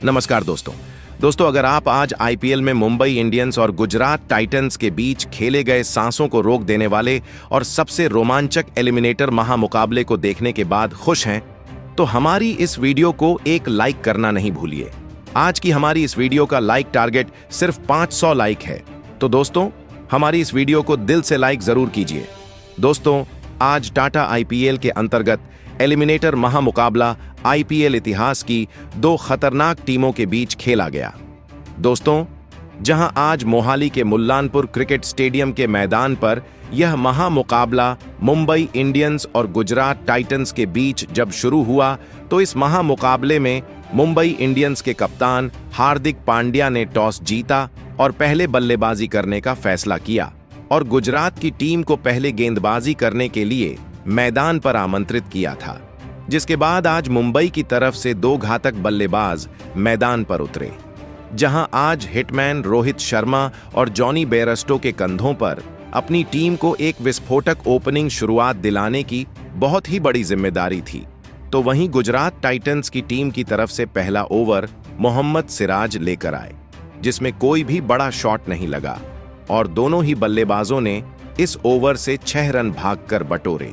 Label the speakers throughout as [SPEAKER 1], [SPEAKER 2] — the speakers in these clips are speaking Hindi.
[SPEAKER 1] नमस्कार दोस्तों अगर आप आज आईपीएल में मुंबई इंडियंस और गुजरात टाइटंस के बीच खेले गए सांसों को रोक देने वाले और सबसे रोमांचक एलिमिनेटर महामुकाबले को देखने के बाद खुश हैं, तो हमारी इस वीडियो को एक लाइक करना नहीं भूलिए। आज की हमारी इस वीडियो का लाइक टारगेट सिर्फ 500 लाइक है, तो दोस्तों हमारी इस वीडियो को दिल से लाइक जरूर कीजिए। दोस्तों, आज टाटा आईपीएल के अंतर्गत एलिमिनेटर महामुकाबला आईपीएल इतिहास की दो खतरनाक टीमों के बीच खेला गया। दोस्तों, जहां आज मोहाली के मुल्लानपुर क्रिकेट स्टेडियम के मैदान पर यह महामुकाबला मुंबई इंडियंस और गुजरात टाइटंस के बीच जब शुरू हुआ, तो इस महामुकाबले में मुंबई इंडियंस के कप्तान हार्दिक पांड्या ने टॉस जीता और पहले बल्लेबाजी करने का फैसला किया और गुजरात की टीम को पहले गेंदबाजी करने के लिए मैदान पर आमंत्रित किया था, जिसके बाद आज मुंबई की तरफ से दो घातक बल्लेबाज मैदान पर उतरे। जहां आज हिटमैन रोहित शर्मा और जॉनी बेयरस्टो के कंधों पर अपनी टीम को एक विस्फोटक ओपनिंग शुरुआत दिलाने की बहुत ही बड़ी जिम्मेदारी थी, तो वहीं गुजरात टाइटंस की टीम की तरफ से पहला ओवर मोहम्मद सिराज लेकर आए, जिसमें कोई भी बड़ा शॉट नहीं लगा और दोनों ही बल्लेबाजों ने इस ओवर से 6 रन भागकर बटोरे।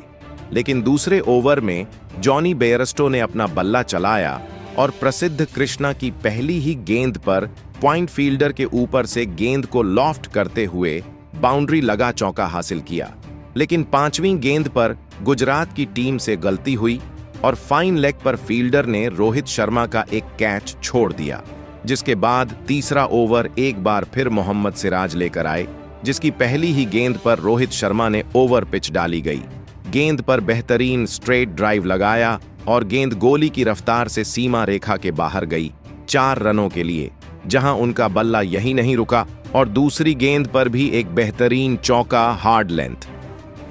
[SPEAKER 1] लेकिन दूसरे ओवर में जॉनी बेयरस्टो ने अपना बल्ला चलाया और प्रसिद्ध कृष्णा की पहली ही गेंद पर पॉइंट फील्डर के ऊपर से गेंद को लॉफ्ट करते हुए बाउंड्री लगा चौका हासिल किया। लेकिन 5वीं गेंद पर गुजरात की टीम से गलती हुई और फाइन लेग पर फील्डर ने रोहित शर्मा का एक कैच छोड़ दिया, जिसके बाद तीसरा ओवर एक बार फिर मोहम्मद सिराज लेकर आए, जिसकी पहली ही गेंद पर रोहित शर्मा ने ओवर पिच डाली गई। गेंद पर बेहतरीन स्ट्रेट ड्राइव लगाया और गेंद गोली की रफ्तार से सीमा रेखा के बाहर गई 4 रनों के लिए। जहां उनका बल्ला यही नहीं रुका और दूसरी गेंद पर भी एक बेहतरीन चौका हार्ड लेंथ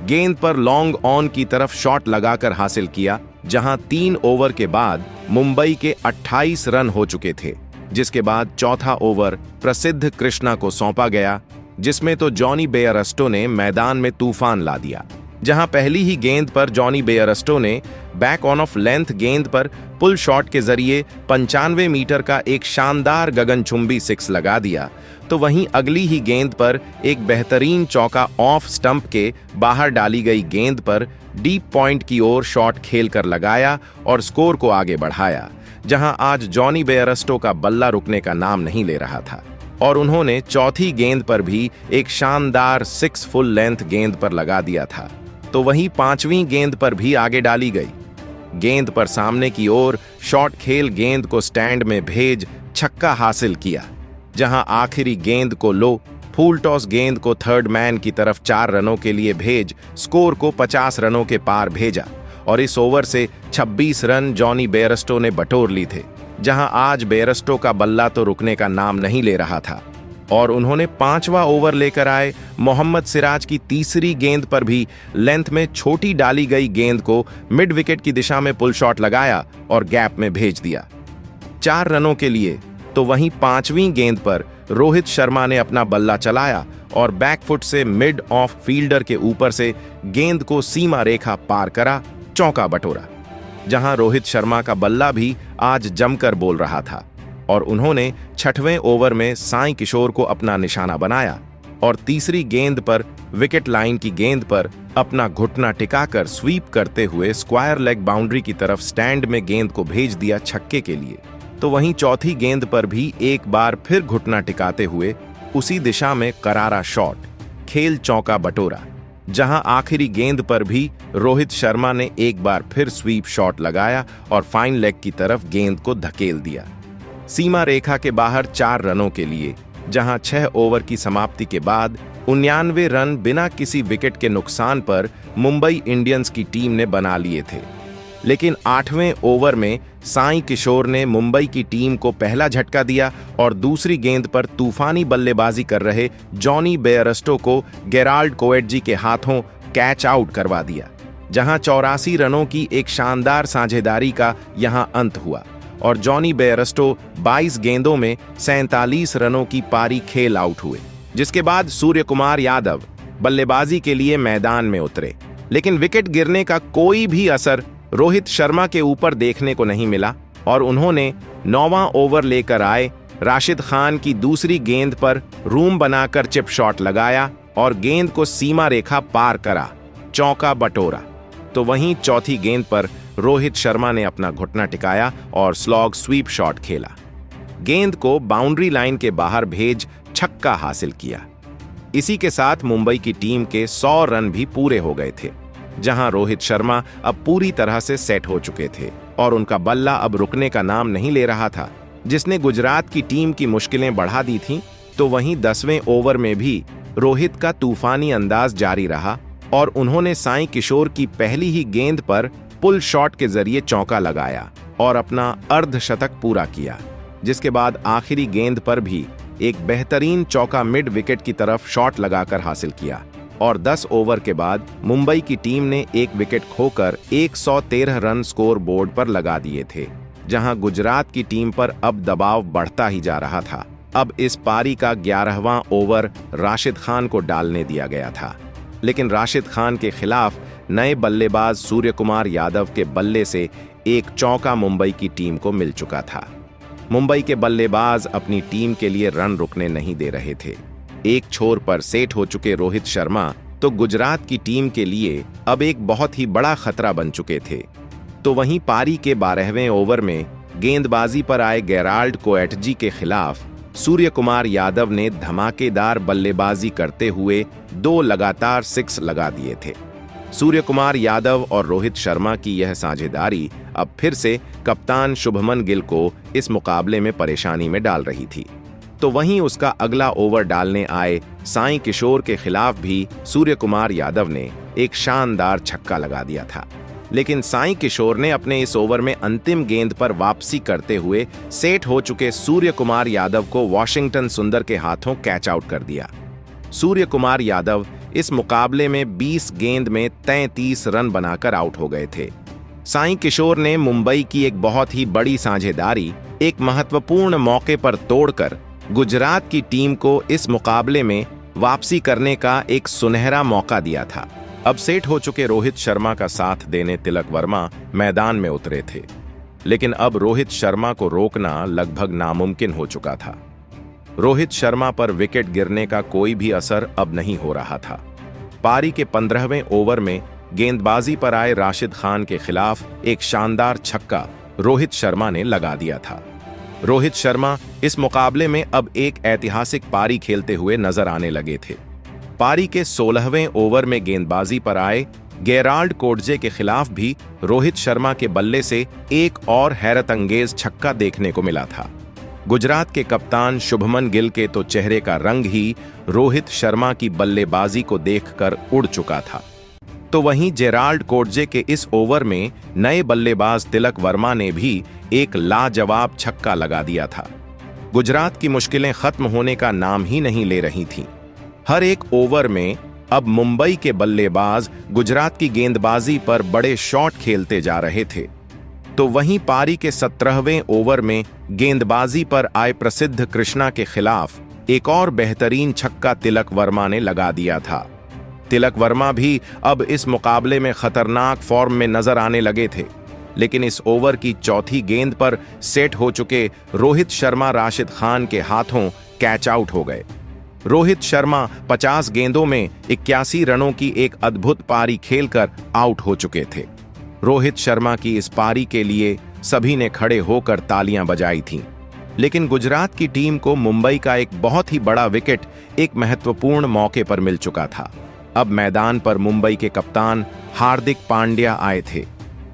[SPEAKER 1] गेंद पर लॉन्ग ऑन की तरफ शॉट लगाकर हासिल किया। जहां 3 ओवर के बाद मुंबई के 28 रन हो चुके थे, जिसके बाद चौथा ओवर प्रसिद्ध कृष्णा को सौंपा गया, जिसमें तो जॉनी बेयरस्टो ने मैदान में तूफान ला दिया। जहां पहली ही गेंद पर जॉनी बेयरस्टो ने बैक ऑन ऑफ लेंथ गेंद पर पुल शॉट के जरिए 95 मीटर का एक शानदार गगनचुंबी 6 लगा दिया, तो वहीं अगली ही गेंद पर एक बेहतरीन चौका ऑफ स्टंप के बाहर डाली गई गेंद पर डीप पॉइंट की ओर शॉट खेलकर लगाया और स्कोर को आगे बढ़ाया। जहां आज जॉनी बेयरस्टो का बल्ला रुकने का नाम नहीं ले रहा था और उन्होंने चौथी गेंद पर भी एक शानदार 6 फुल लेंथ गेंद पर लगा दिया था, तो वहीं 5वीं गेंद पर भी आगे डाली गई। गेंद पर सामने की ओर शॉट खेल गेंद को स्टैंड में भेज छक्का हासिल किया। जहां आखिरी गेंद को लो फुल टॉस गेंद को थर्ड मैन की तरफ 4 रनों के लिए भेज स्कोर को 50 रनों के पार भेजा और इस ओवर से 26 रन जॉनी बेयरस्टो ने बटोर ली थे। जहां आज बेयरस्टो का बल्ला तो रुकने का नाम नहीं ले रहा था और उन्होंने 5वां ओवर लेकर आए मोहम्मद सिराज की तीसरी गेंद पर भी लेंथ में छोटी डाली गई गेंद को मिड विकेट की दिशा में पुल शॉट लगाया और गैप में भेज दिया 4 रनों के लिए। तो वहीं 5वीं गेंद पर रोहित शर्मा ने अपना बल्ला चलाया और बैकफुट से मिड ऑफ फील्डर के ऊपर से गेंद को सीमा रेखा पार करा, चौका बटोरा। जहां रोहित शर्मा का बल्ला भी आज जमकर बोल रहा था और उन्होंने 6वें ओवर में साई किशोर को अपना निशाना बनाया और तीसरी गेंद पर विकेट लाइन की गेंद पर अपना घुटना टिकाकर स्वीप करते हुए स्क्वायर लेग बाउंड्री की तरफ स्टैंड में गेंद को भेज दिया छक्के के लिए। तो वहीं चौथी गेंद पर भी एक बार फिर घुटना टिकाते हुए उसी दिशा में करारा शॉट खेल चौका बटोरा। जहां आखिरी गेंद पर भी रोहित शर्मा ने एक बार फिर स्वीप शॉट लगाया और फाइन लेग की तरफ गेंद को धकेल दिया सीमा रेखा के बाहर 4 रनों के लिए। जहां 6 ओवर की समाप्ति के बाद 99 रन बिना किसी विकेट के नुकसान पर मुंबई इंडियंस की टीम ने बना लिए थे। लेकिन 8वें ओवर में साई किशोर ने मुंबई की टीम को पहला झटका दिया और दूसरी गेंद पर तूफानी बल्लेबाजी कर रहे जॉनी बेयरस्टो को गेराल्ड कोएटजी के हाथों कैच आउट करवा दिया। जहां 84 रनों की एक शानदार साझेदारी का यहां अंत हुआ और जॉनी बेयरस्टो 22 गेंदों में 47 रनों की पारी खेल आउट हुए, जिसके बाद सूर्य कुमार यादव बल्लेबाजी के लिए मैदान में उतरे। लेकिन विकेट गिरने का कोई भी असर रोहित शर्मा के ऊपर देखने को नहीं मिला और उन्होंने 9वां ओवर लेकर आए राशिद खान की दूसरी गेंद पर रूम बनाकर चिप शॉट लगाया और गेंद को सीमा रेखा पार करा, चौका बटोरा। तो वहीं चौथी गेंद पर रोहित शर्मा ने अपना घुटना टिकाया और स्लॉग स्वीप शॉट खेला, गेंद को बाउंड्री लाइन के बाहर भेज छक्का हासिल किया। इसी के साथ मुंबई की टीम के 100 रन भी पूरे हो गए थे, जहां रोहित शर्मा अब पूरी तरह से सेट हो चुके थे और उनका बल्ला अब रुकने का नाम नहीं ले रहा था, जिसने गुजरात की टीम की मुश्किलें बढ़ा दी थीं। तो वहीं 10वें ओवर में भी रोहित का तूफानी अंदाज जारी रहा और उन्होंने साई किशोर की पहली ही गेंद पर पुल शॉट के जरिए चौका लगाया और अपना अर्धशतक पूरा किया, जिसके बाद आखिरी गेंद पर भी एक बेहतरीन चौका मिड विकेट की तरफ शॉट लगाकर हासिल किया और 10 ओवर के बाद मुंबई की टीम ने एक विकेट खोकर 113 रन स्कोर बोर्ड पर लगा दिए थे, जहां गुजरात की टीम पर अब दबाव बढ़ता ही जा रहा था। अब इस पारी का 11वां ओवर राशिद खान को डालने दिया गया था, लेकिन राशिद खान के खिलाफ नए बल्लेबाज सूर्य कुमार यादव के बल्ले से एक चौका मुंबई की टीम को मिल चुका था। मुंबई के बल्लेबाज अपनी टीम के लिए रन रुकने नहीं दे रहे थे। एक छोर पर सेट हो चुके रोहित शर्मा तो गुजरात की टीम के लिए अब एक बहुत ही बड़ा खतरा बन चुके थे। तो वहीं पारी के 12वें ओवर में गेंदबाजी पर आए गेराल्ड कोएटजी के खिलाफ सूर्य कुमार यादव ने धमाकेदार बल्लेबाजी करते हुए 2 लगातार 6 लगा दिए थे। सूर्य कुमार यादव और रोहित शर्मा की यह साझेदारी अब फिर से कप्तान शुभमन गिल को इस मुकाबले में परेशानी में डाल रही थी। तो वहीं उसका अगला ओवर डालने आए साई किशोर के खिलाफ भी सूर्य कुमार यादव ने एक शानदार छक्का लगा दिया था, लेकिन साई किशोर ने अपने इस ओवर में अंतिम गेंद पर वापसी करते हुए सेट हो चुके सूर्य कुमार यादव को वॉशिंगटन सुंदर के हाथों कैच आउट कर दिया। सूर्य कुमार यादव इस मुकाबले में 20 गेंद में 33 रन बनाकर आउट हो गए थे। साई किशोर ने मुंबई की एक बहुत ही बड़ी साझेदारी एक महत्वपूर्ण मौके पर तोड़कर गुजरात की टीम को इस मुकाबले में वापसी करने का एक सुनहरा मौका दिया था। अब सेट हो चुके रोहित शर्मा का साथ देने तिलक वर्मा मैदान में उतरे थे, लेकिन अब रोहित शर्मा को रोकना लगभग नामुमकिन हो चुका था। रोहित शर्मा पर विकेट गिरने का कोई भी असर अब नहीं हो रहा था। पारी के 15वें ओवर में गेंदबाजी पर आए राशिद खान के खिलाफ एक शानदार छक्का रोहित शर्मा ने लगा दिया था। रोहित शर्मा इस मुकाबले में अब एक ऐतिहासिक पारी खेलते हुए नजर आने लगे थे। पारी के 16वें ओवर में गेंदबाजी पर आए गेराल्ड कोएटजी के खिलाफ भी रोहित शर्मा के बल्ले से एक और हैरतअंगेज छक्का देखने को मिला था। गुजरात के कप्तान शुभमन गिल के तो चेहरे का रंग ही रोहित शर्मा की बल्लेबाजी को देखकर उड़ चुका था। तो वहीं गेराल्ड कोएटजी के इस ओवर में नए बल्लेबाज तिलक वर्मा ने भी एक लाजवाब छक्का लगा दिया था। गुजरात की मुश्किलें खत्म होने का नाम ही नहीं ले रही थीं। हर एक ओवर में अब मुंबई के बल्लेबाज गुजरात की गेंदबाजी पर बड़े शॉट खेलते जा रहे थे। तो वहीं पारी के 17वें ओवर में गेंदबाजी पर आए प्रसिद्ध कृष्णा के खिलाफ एक और बेहतरीन छक्का तिलक वर्मा ने लगा दिया था। तिलक वर्मा भी अब इस मुकाबले में खतरनाक फॉर्म में नजर आने लगे थे, लेकिन इस ओवर की चौथी गेंद पर सेट हो चुके रोहित शर्मा राशिद खान के हाथों कैच आउट हो गए। रोहित शर्मा 50 गेंदों में 81 रनों की एक अद्भुत पारी खेलकर आउट हो चुके थे। रोहित शर्मा की इस पारी के लिए सभी ने खड़े होकर तालियां बजाई थीं, लेकिन गुजरात की टीम को मुंबई का एक बहुत ही बड़ा विकेट एक महत्वपूर्ण मौके पर मिल चुका था। अब मैदान पर मुंबई के कप्तान हार्दिक पांड्या आए थे,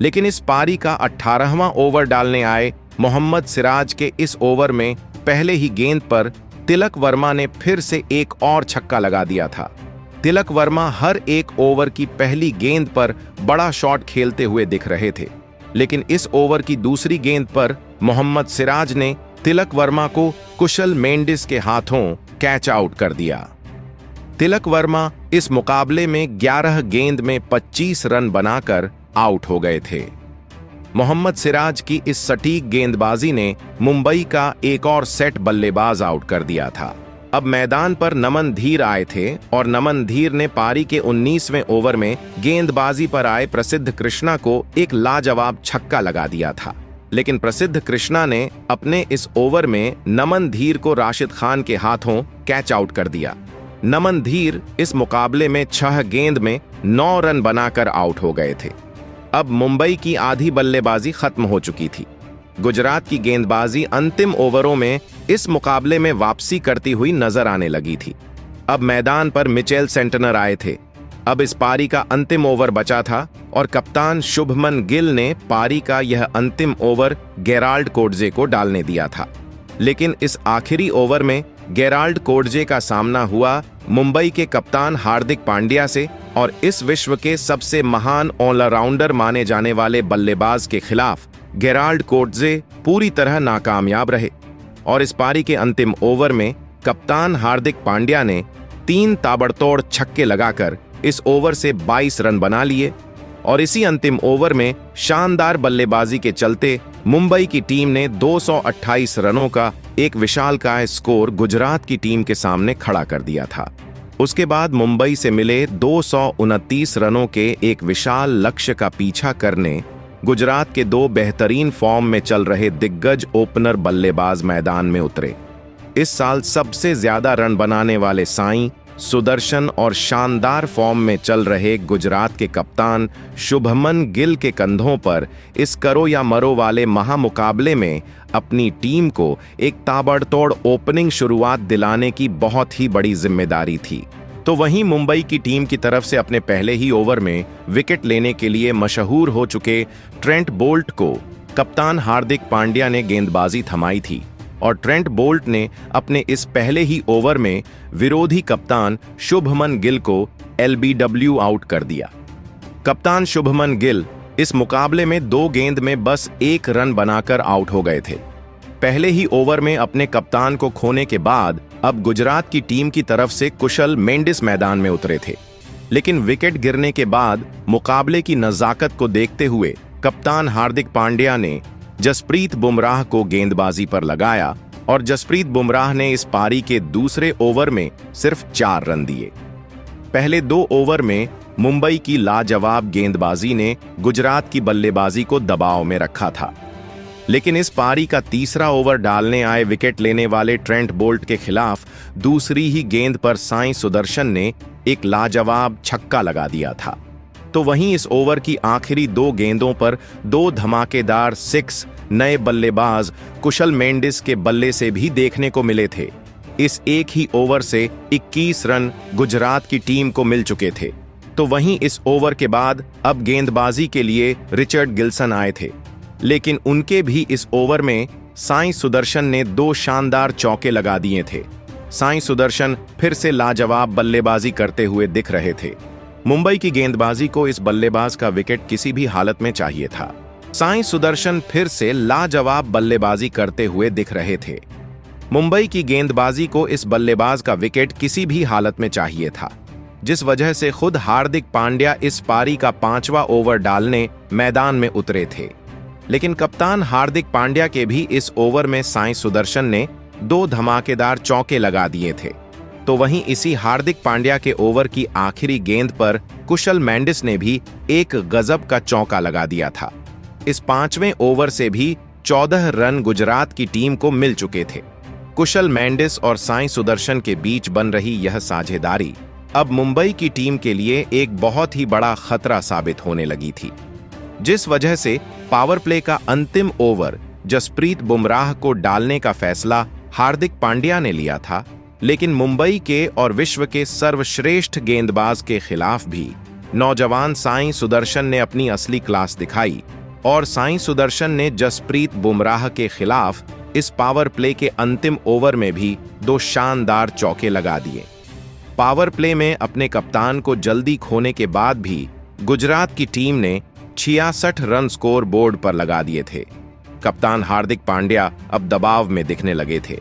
[SPEAKER 1] लेकिन इस पारी का 18वां ओवर डालने आए मोहम्मद सिराज के इस ओवर में पहले ही गेंद पर तिलक वर्मा ने फिर से एक और छक्का लगा दिया था। तिलक वर्मा हर एक ओवर की पहली गेंद पर बड़ा शॉट खेलते हुए दिख रहे थे, लेकिन इस ओवर की दूसरी गेंद पर मोहम्मद सिराज ने तिलक वर्मा को कुशल मेंडिस के हाथों कैच आउट कर दिया। तिलक वर्मा इस मुकाबले में 11 गेंद में 25 रन बनाकर आउट हो गए थे। मोहम्मद सिराज की इस सटीक गेंदबाजी ने मुंबई का एक और सेट बल्लेबाज आउट कर दिया था। अब मैदान पर नमन धीर आए थे और नमन धीर ने पारी के 19वें ओवर में गेंदबाजी पर आए प्रसिद्ध कृष्णा को एक लाजवाब छक्का लगा दिया था, लेकिन प्रसिद्ध कृष्णा ने अपने इस ओवर में नमन धीर को राशिद खान के हाथों कैच आउट कर दिया। नमन धीर इस मुकाबले में 6 गेंद में 9 रन बनाकर आउट हो गए थे। अब मुंबई की आधी बल्लेबाजी खत्म हो चुकी थी। गुजरात की गेंदबाजी अंतिम ओवरों में इस मुकाबले में वापसी करती हुई नजर आने लगी थी। अब मैदान पर मिचेल सेंटनर आए थे। अब इस पारी का अंतिम ओवर बचा था और कप्तान शुभमन गिल ने पारी का यह अंतिम ओवर गेराल्ड कोडजे को डालने दिया था। लेकिन इस आखिरी ओवर में गेराल्ड कोडजे का सामना हुआ मुंबई के कप्तान हार्दिक पांड्या से और इस विश्व के सबसे महान ऑलराउंडर माने जाने वाले बल्लेबाज के खिलाफ गेराल्ड कोडजे पूरी तरह नाकामयाब रहे और इस पारी के अंतिम ओवर में कप्तान हार्दिक पांड्या ने 3 ताबड़तोड़ छक्के लगाकर इस ओवर से 22 रन बना लिए और इसी अंतिम ओवर में शानदार बल्लेबाजी के चलते मुंबई की टीम ने 228 रनों का एक विशालकाय स्कोर गुजरात की टीम के सामने खड़ा कर दिया था। उसके बाद मुंबई से मिले 229 रनों के एक विशाल लक्ष्य का पीछा करने गुजरात के 2 बेहतरीन फॉर्म में चल रहे दिग्गज ओपनर बल्लेबाज मैदान में उतरे। इस साल सबसे ज्यादा रन बनाने वाले साईं सुदर्शन और शानदार फॉर्म में चल रहे गुजरात के कप्तान शुभमन गिल के कंधों पर इस करो या मरो वाले महामुकाबले में अपनी टीम को एक ताबड़तोड़ ओपनिंग शुरुआत दिलाने की बहुत ही बड़ी जिम्मेदारी थी। तो वहीं मुंबई की टीम की तरफ से अपने पहले ही ओवर में विकेट लेने के लिए मशहूर हो चुके ट्रेंट बोल्ट को कप्तान हार्दिक पांड्या ने गेंदबाजी थमाई थी और ट्रेंट बोल्ट ने अपने इस पहले ही ओवर में विरोधी कप्तान शुभमन गिल को LBW आउट कर दिया। कप्तान शुभमन गिल इस मुकाबले में 2 गेंद में बस 1 रन बनाकर आउट हो गए थे। पहले ही ओवर में अपने कप्तान को खोने के बाद अब गुजरात की टीम की तरफ से कुशल मेंडिस मैदान में उतरे थे, लेकिन विकेट गिरने के बाद मुकाबले की नजाकत को देखते हुए कप्तान हार्दिक पांड्या ने जसप्रीत बुमराह को गेंदबाजी पर लगाया और जसप्रीत बुमराह ने इस पारी के दूसरे ओवर में सिर्फ 4 रन दिए। पहले 2 ओवर में मुंबई की लाजवाब गेंदबाजी ने गुजरात की बल्लेबाजी को दबाव में रखा था, लेकिन इस पारी का तीसरा ओवर डालने आए विकेट लेने वाले ट्रेंट बोल्ट के खिलाफ दूसरी ही गेंद पर साईं सुदर्शन ने एक लाजवाब छक्का लगा दिया था। तो वहीं इस ओवर की आखिरी 2 गेंदों पर 2 धमाकेदार 6 नए बल्लेबाज कुशल मेंडिस के बल्ले से भी देखने को मिले थे। इस एक ही ओवर से 21 रन गुजरात की टीम को मिल चुके थे। तो वहीं इस ओवर के बाद अब गेंदबाजी के लिए रिचर्ड गिल्सन आए थे, लेकिन उनके भी इस ओवर में साईं सुदर्शन ने 2 शानदार चौके लगा दिए थे। साईं सुदर्शन फिर से लाजवाब बल्लेबाजी करते हुए दिख रहे थे। मुंबई की गेंदबाजी को इस बल्लेबाज का विकेट किसी भी हालत में चाहिए था। साईं सुदर्शन फिर से लाजवाब बल्लेबाजी करते हुए दिख रहे थे। मुंबई की गेंदबाजी को इस बल्लेबाज का विकेट किसी भी हालत में चाहिए था, जिस वजह से खुद हार्दिक पांड्या इस पारी का 5वां ओवर डालने मैदान में उतरे थे। लेकिन कप्तान हार्दिक पांड्या के भी इस ओवर में साईं सुदर्शन ने 2 धमाकेदार चौके लगा दिए थे। तो वहीं इसी हार्दिक पांड्या के ओवर की आखिरी गेंद पर कुशल मेंडिस ने भी एक गजब का चौका लगा दिया था। इस 5वें ओवर से भी 14 रन गुजरात की टीम को मिल चुके थे। कुशल मेंडिस और साईं सुदर्शन के बीच बन रही यह साझेदारी अब मुंबई की टीम के लिए एक बहुत ही बड़ा खतरा साबित होने लगी थी, जिस वजह से पावर प्ले का अंतिम ओवर जसप्रीत बुमराह को डालने का फैसला हार्दिक पांड्या ने लिया था। लेकिन मुंबई के और विश्व के सर्वश्रेष्ठ गेंदबाज के खिलाफ भी नौजवान साईं सुदर्शन ने अपनी असली क्लास दिखाई और साईं सुदर्शन ने जसप्रीत बुमराह के खिलाफ इस पावर प्ले के अंतिम ओवर में भी 2 शानदार चौके लगा दिए। पावर प्ले में अपने कप्तान को जल्दी खोने के बाद भी गुजरात की टीम ने 66 रन स्कोर बोर्ड पर लगा दिए थे। कप्तान हार्दिक पांड्या अब दबाव में दिखने लगे थे।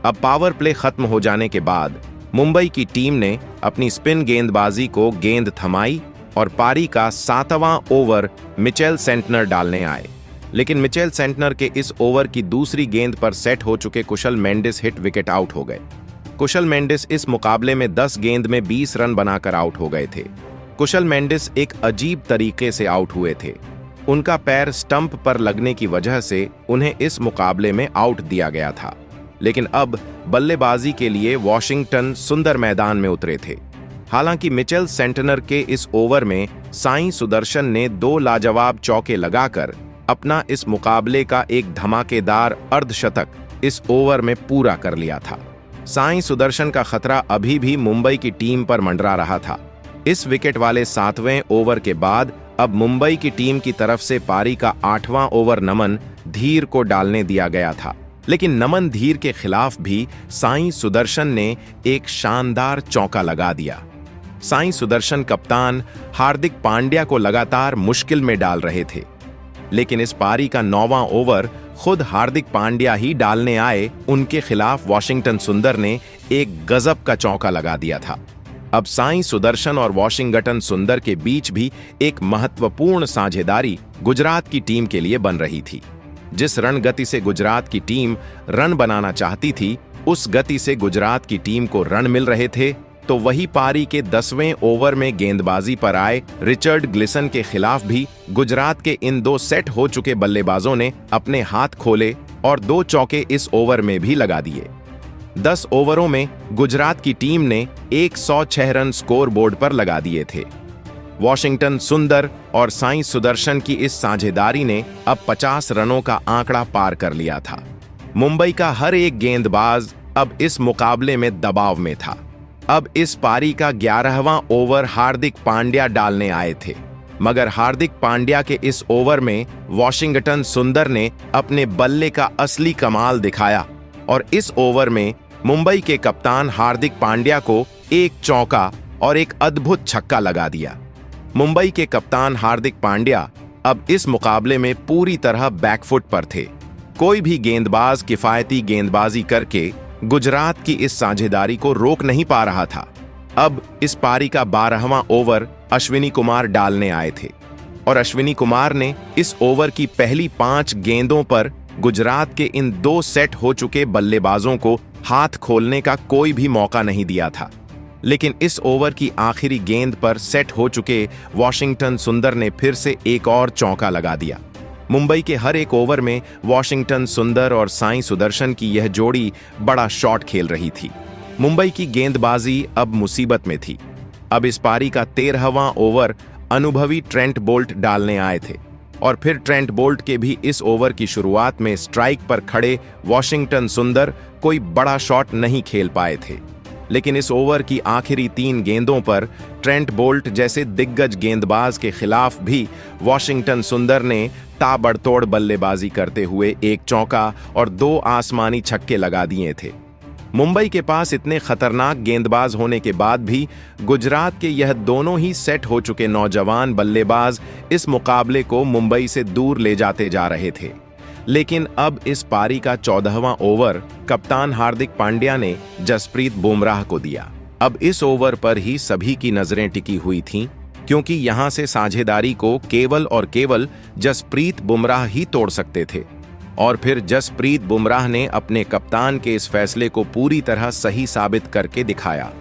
[SPEAKER 1] अब पावर प्ले खत्म हो जाने के बाद मुंबई की टीम ने अपनी स्पिन गेंदबाजी को गेंद थमाई और पारी का 7वां ओवर मिचेल सेंटनर डालने आए। लेकिन मिचेल सेंटनर के इस ओवर की दूसरी गेंद पर सेट हो चुके कुशल मेंडिस हिट विकेट आउट हो गए। कुशल मेंडिस इस मुकाबले में 10 गेंद में 20 रन बनाकर आउट हो गए थे। कुशल मेंडिस एक अजीब तरीके से आउट हुए थे। उनका पैर स्टंप पर लगने की वजह से उन्हें इस मुकाबले में आउट दिया गया था। लेकिन अब बल्लेबाजी के लिए वॉशिंगटन सुंदर मैदान में उतरे थे। हालांकि मिचेल सेंटनर के इस ओवर में साई सुदर्शन ने 2 लाजवाब चौके लगाकर अपना इस मुकाबले का एक धमाकेदार अर्धशतक इस ओवर में पूरा कर लिया था। साई सुदर्शन का खतरा अभी भी मुंबई की टीम पर मंडरा रहा था। इस विकेट वाले 7वें ओवर के बाद अब मुंबई की टीम की तरफ से पारी का 8वां ओवर नमन धीर को डालने दिया गया था। लेकिन नमन धीर के खिलाफ भी साई सुदर्शन ने एक शानदार चौका लगा दिया। साई सुदर्शन कप्तान हार्दिक पांड्या को लगातार मुश्किल में डाल रहे थे, लेकिन इस पारी का 9वां ओवर खुद हार्दिक पांड्या ही डालने आए उनके खिलाफ वॉशिंगटन सुंदर ने एक गजब का चौका लगा दिया था। अब साई सुदर्शन और वॉशिंगटन सुंदर के बीच भी एक महत्वपूर्ण साझेदारी गुजरात की टीम के लिए बन रही थी। जिस रण गति से गुजरात की टीम रन बनाना चाहती थी, उस गति से गुजरात की टीम को रन मिल रहे थे, तो वही पारी के 10वें ओवर में गेंदबाजी पर आए रिचर्ड ग्लिसन के खिलाफ भी गुजरात के इन 2 सेट हो चुके बल्लेबाजों ने अपने हाथ खोले और 2 चौके इस ओवर में भी लगा दिए। 10 ओवरों में गुजरात की टीम ने 106 रन स्कोर बोर्ड पर लगा दिए थे। वॉशिंगटन सुंदर और साई सुदर्शन की इस साझेदारी ने अब 50 रनों का आंकड़ा पार कर लिया था। मुंबई का हर एक गेंदबाज अब इस मुकाबले में दबाव में था। अब इस पारी का 11वां ओवर हार्दिक पांड्या डालने आए थे, मगर हार्दिक पांड्या के इस ओवर में वॉशिंगटन सुंदर ने अपने बल्ले का असली कमाल दिखाया और इस ओवर में मुंबई के कप्तान हार्दिक पांड्या को एक चौका और एक अद्भुत छक्का लगा दिया। मुंबई के कप्तान हार्दिक पांड्या अब इस मुकाबले में पूरी तरह बैकफुट पर थे। कोई भी गेंदबाज किफायती गेंदबाजी करके गुजरात की इस साझेदारी को रोक नहीं पा रहा था। अब इस पारी का 12वां ओवर अश्विनी कुमार डालने आए थे और अश्विनी कुमार ने इस ओवर की पहली 5 गेंदों पर गुजरात के इन 2 सेट हो चुके बल्लेबाजों को हाथ खोलने का कोई भी मौका नहीं दिया था। लेकिन इस ओवर की आखिरी गेंद पर सेट हो चुके वॉशिंगटन सुंदर ने फिर से एक और चौका लगा दिया। मुंबई के हर एक ओवर में वॉशिंगटन सुंदर और साई सुदर्शन की यह जोड़ी बड़ा शॉट खेल रही थी। मुंबई की गेंदबाजी अब मुसीबत में थी। अब इस पारी का 13वां ओवर अनुभवी ट्रेंट बोल्ट डालने आए थे और फिर ट्रेंट बोल्ट के भी इस ओवर की शुरुआत में स्ट्राइक पर खड़े वॉशिंगटन सुंदर कोई बड़ा शॉट नहीं खेल पाए थे। लेकिन इस ओवर की आखिरी 3 गेंदों पर ट्रेंट बोल्ट जैसे दिग्गज गेंदबाज के खिलाफ भी वॉशिंगटन सुंदर ने ताबड़तोड़ बल्लेबाजी करते हुए एक चौका और 2 आसमानी छक्के लगा दिए थे। मुंबई के पास इतने खतरनाक गेंदबाज होने के बाद भी गुजरात के यह दोनों ही सेट हो चुके नौजवान बल्लेबाज इस मुकाबले को मुंबई से दूर ले जाते जा रहे थे। लेकिन अब इस पारी का 14वां ओवर कप्तान हार्दिक पांड्या ने जसप्रीत बुमराह को दिया। अब इस ओवर पर ही सभी की नजरें टिकी हुई थीं, क्योंकि यहां से साझेदारी को केवल और केवल जसप्रीत बुमराह ही तोड़ सकते थे। और फिर जसप्रीत बुमराह ने अपने कप्तान के इस फैसले को पूरी तरह सही साबित करके दिखाया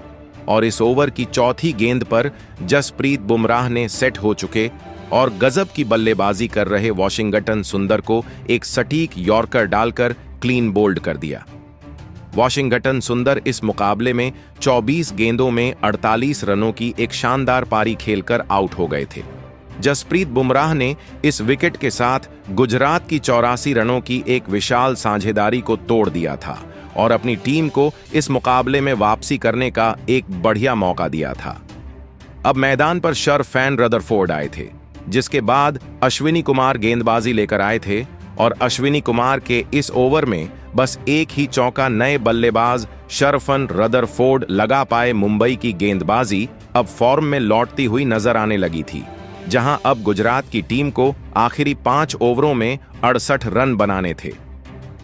[SPEAKER 1] और इस ओवर की 4थी गेंद पर जसप्रीत बुमराह ने सेट हो चुके और गजब की बल्लेबाजी कर रहे वॉशिंगटन सुंदर को एक सटीक यॉर्कर डालकर क्लीन बोल्ड कर दिया। वॉशिंगटन सुंदर इस मुकाबले में 24 गेंदों में 48 रनों की एक शानदार पारी खेलकर आउट हो गए थे। जसप्रीत बुमराह ने इस विकेट के साथ गुजरात की 84 रनों की एक विशाल साझेदारी को तोड़ दिया था और अपनी टीम को इस मुकाबले में वापसी करने का एक बढ़िया मौका दिया था। अब मैदान पर शरफैन रदरफोर्ड आए थे, जिसके बाद अश्विनी कुमार गेंदबाजी लेकर आए थे और अश्विनी कुमार के इस ओवर में बस एक ही चौका नए बल्लेबाज शरफन रदरफोर्ड लगा पाए। मुंबई की गेंदबाजी अब फॉर्म में लौटती हुई नजर आने लगी थी, जहां अब गुजरात की टीम को आखिरी 5 ओवरों में 68 रन बनाने थे।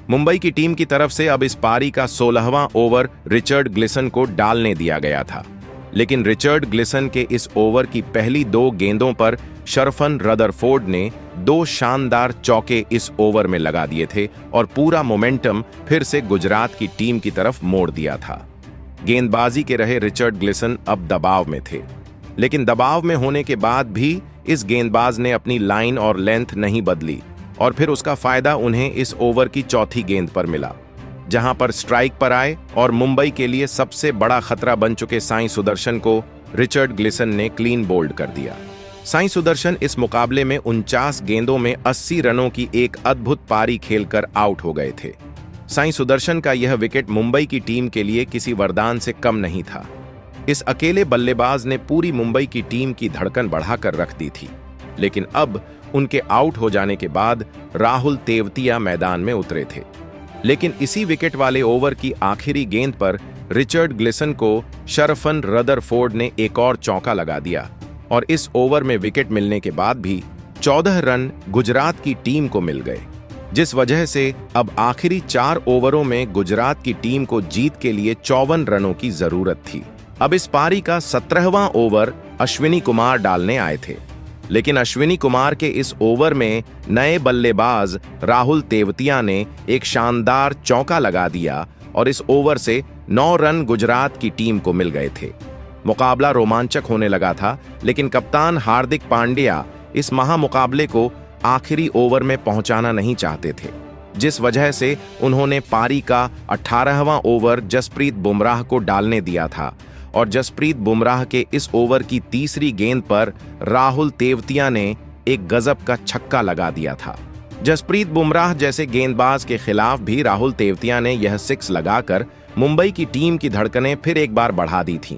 [SPEAKER 1] मुंबई की टीम की तरफ से अब इस पारी का 16वां ओवर रिचर्ड ग्लिसन को डालने दिया गया था, लेकिन रिचर्ड ग्लिसन के इस ओवर की पहली 2 गेंदों पर शरफन रदरफोर्ड ने 2 शानदार चौके इस ओवर में लगा दिए थे और पूरा मोमेंटम फिर से गुजरात की टीम की तरफ मोड़ दिया था। गेंदबाजी के रहे रिचर्ड ग्लिसन अब दबाव में थे। लेकिन दबाव में होने के बाद भी इस गेंदबाज ने अपनी लाइन और लेंथ नहीं बदली और फिर उसका फायदा उन्हें इस ओवर की चौथी गेंद पर मिला, जहां पर स्ट्राइक पर आए और मुंबई के लिए सबसे बड़ा खतरा बन चुके साई सुदर्शन को रिचर्ड ग्लिसन ने क्लीन बोल्ड कर दिया। साई सुदर्शन इस मुकाबले में 49 गेंदों में 80 रनों की एक अद्भुत पारी खेलकर आउट हो गए थे। साई सुदर्शन का यह विकेट मुंबई की टीम के लिए किसी वरदान से कम नहीं था। इस अकेले बल्लेबाज ने पूरी मुंबई की टीम की धड़कन बढ़ाकर रख दी थी। लेकिन अब उनके आउट हो जाने के बाद राहुल तेवतिया मैदान में उतरे थे। लेकिन इसी विकेट वाले ओवर की आखिरी गेंद पर रिचर्ड ग्लिसन को शरफन रदरफोर्ड ने एक और चौका लगा दिया और इस ओवर में विकेट मिलने के बाद भी 14 रन गुजरात की टीम को मिल गए, जिस वजह से अब आखिरी 4 ओवरों में गुजरात की टीम को जीत के लिए 54 रनों की जरूरत थी। अब इस पारी का 17वां ओवर अश्विनी कुमार डालने आए थे, लेकिन अश्विनी कुमार के इस ओवर में नए बल्लेबाज राहुल तेवतिया ने एक शानदार चौका लगा दिया और इस ओवर से 9 रन गुजरात की टीम को मिल गए थे। मुकाबला रोमांचक होने लगा था, लेकिन कप्तान हार्दिक पांड्या इस महामुकाबले को आखिरी ओवर में पहुंचाना नहीं चाहते थे, जिस वजह से उन्होंने पारी का 18वां ओवर जसप्रीत बुमराह को डालने दिया था और जसप्रीत बुमराह के इस ओवर की तीसरी गेंद पर राहुल तेवतिया ने एक गजब का छक्का लगा दिया था। जसप्रीत बुमराह जैसे गेंदबाज के खिलाफ भी राहुल तेवतिया ने यह 6 लगाकर मुंबई की टीम की धड़कनें फिर एक बार बढ़ा दी थीं।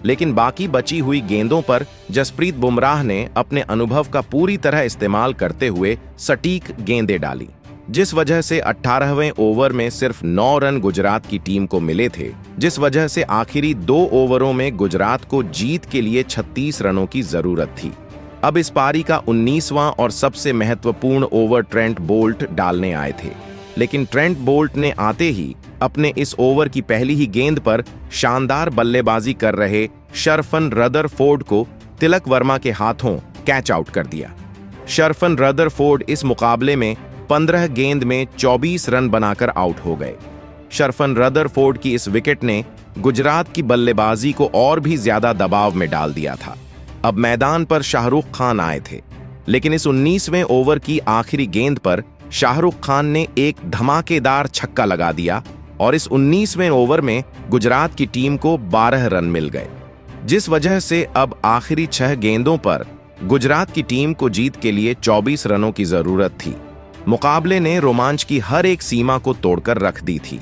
[SPEAKER 1] लेकिन बाकी बची हुई गेंदों पर जसप्रीत बुमराह ने अपने अनुभव का पूरी तरह इस्तेमाल करते हुए सटीक गेंदें डाली, जिस वजह से 18वें ओवर में सिर्फ 9 रन गुजरात की टीम को मिले थे, जिस वजह से आखिरी 2 ओवरों में गुजरात को जीत के लिए 36 रनों की जरूरत थी। अब इस पारी का 19वां और सबसे महत्वपूर्ण ओवर ट्रेंट बोल्ट डालने आए थे, लेकिन ट्रेंट बोल्ट ने आते ही अपने इस ओवर की पहली ही गेंद पर शानदार बल्लेबाजी कर रहे शरफन रदरफोर्ड को तिलक वर्मा के हाथों कैच आउट कर दिया। शरफन रदरफोर्ड इस मुकाबले में 15 गेंद में 24 रन बनाकर आउट हो गए। शरफन रदरफोर्ड की इस विकेट ने गुजरात की बल्लेबाजी को और भी ज्यादा दबाव में डाल दिया था। अब मैदान पर शाहरुख खान आए थे, लेकिन इस 19वें ओवर की आखिरी गेंद पर शाहरुख खान ने एक धमाकेदार छक्का लगा दिया और इस 19वें ओवर में गुजरात की टीम को 12 रन मिल गए, जिस वजह से अब आखिरी 6 गेंदों पर गुजरात की टीम को जीत के लिए 24 रनों की जरूरत थी। मुकाबले ने रोमांच की हर एक सीमा को तोड़कर रख दी थी।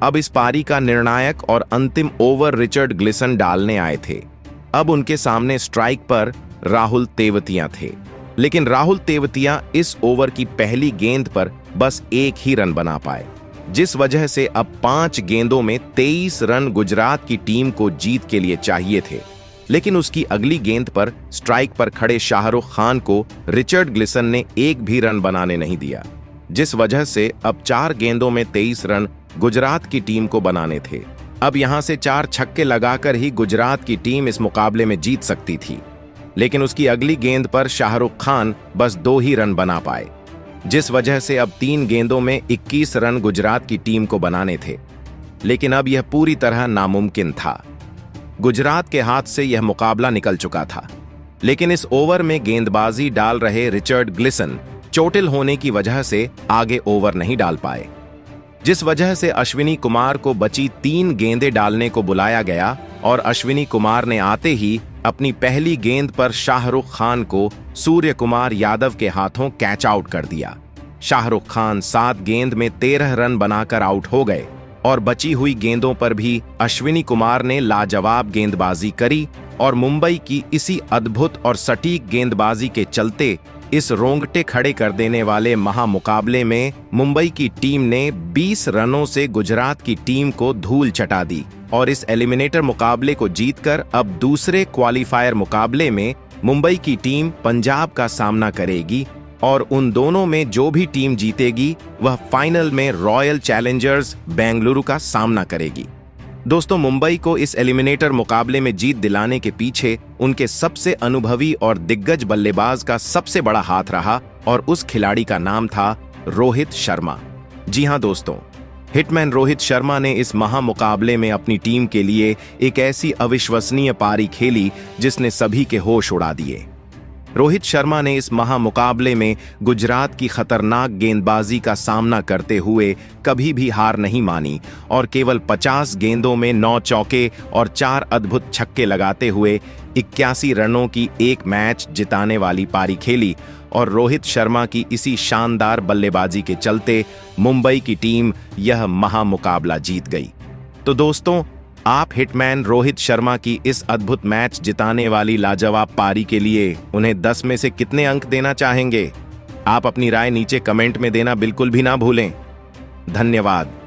[SPEAKER 1] अब इस पारी का निर्णायक और अंतिम ओवर रिचर्ड ग्लिसन डालने आए थे। अब उनके सामने स्ट्राइक पर राहुल तेवतिया थे, लेकिन राहुल तेवतिया इस ओवर की पहली गेंद पर बस 1 ही रन बना पाए, जिस वजह से अब 5 गेंदों में 23 रन गुजरात की टीम को जीत के लिए चाहिए थे। लेकिन उसकी अगली गेंद पर स्ट्राइक पर खड़े शाहरुख खान को रिचर्ड ग्लिसन ने एक भी रन बनाने नहीं दिया, जिस वजह से अब 4 गेंदों में 23 रन गुजरात की टीम को बनाने थे। अब यहां से 4 छक्के लगाकर ही गुजरात की टीम इस मुकाबले में जीत सकती थी, लेकिन उसकी अगली गेंद पर शाहरुख खान बस 2 ही रन बना पाए, जिस वजह से अब 3 गेंदों में 21 रन गुजरात की टीम को बनाने थे। लेकिन अब यह पूरी तरह नामुमकिन था। गुजरात के हाथ से यह मुकाबला निकल चुका था, लेकिन इस ओवर में गेंदबाजी डाल रहे रिचर्ड ग्लिसन चोटिल होने की वजह से आगे ओवर नहीं डाल पाए, जिस वजह से अश्विनी कुमार को बची 3 गेंदें डालने को बुलाया गया और अश्विनी कुमार ने आते ही अपनी पहली गेंद पर शाहरुख खान को सूर्य कुमार यादव के हाथों कैच आउट कर दिया। शाहरुख खान 7 गेंद में 13 रन बनाकर आउट हो गए और बची हुई गेंदों पर भी अश्विनी कुमार ने लाजवाब गेंदबाजी करी और मुंबई की इसी अद्भुत और सटीक गेंदबाजी के चलते इस रोंगटे खड़े कर देने वाले महामुकाबले में मुंबई की टीम ने 20 रनों से गुजरात की टीम को धूल चटा दी और इस एलिमिनेटर मुकाबले को जीतकर अब दूसरे क्वालिफायर मुकाबले में मुंबई की टीम पंजाब का सामना करेगी और उन दोनों में जो भी टीम जीतेगी वह फाइनल में रॉयल चैलेंजर्स बेंगलुरु का सामना करेगी। दोस्तों, मुंबई को इस एलिमिनेटर मुकाबले में जीत दिलाने के पीछे उनके सबसे अनुभवी और दिग्गज बल्लेबाज का सबसे बड़ा हाथ रहा और उस खिलाड़ी का नाम था रोहित शर्मा। जी हां दोस्तों, हिटमैन रोहित शर्मा ने इस महामुकाबले में अपनी टीम के लिए एक ऐसी अविश्वसनीय पारी खेली जिसने सभी के होश उड़ा दिए। रोहित शर्मा ने इस महामुकाबले में गुजरात की खतरनाक गेंदबाजी का सामना करते हुए कभी भी हार नहीं मानी और केवल 50 गेंदों में 9 चौके और 4 अद्भुत छक्के लगाते हुए 81 रनों की एक मैच जिताने वाली पारी खेली और रोहित शर्मा की इसी शानदार बल्लेबाजी के चलते मुंबई की टीम यह महामुकाबला जीत गई। तो दोस्तों, आप हिटमैन रोहित शर्मा की इस अद्भुत मैच जिताने वाली लाजवाब पारी के लिए उन्हें 10 में से कितने अंक देना चाहेंगे? आप अपनी राय नीचे कमेंट में देना बिल्कुल भी ना भूलें। धन्यवाद।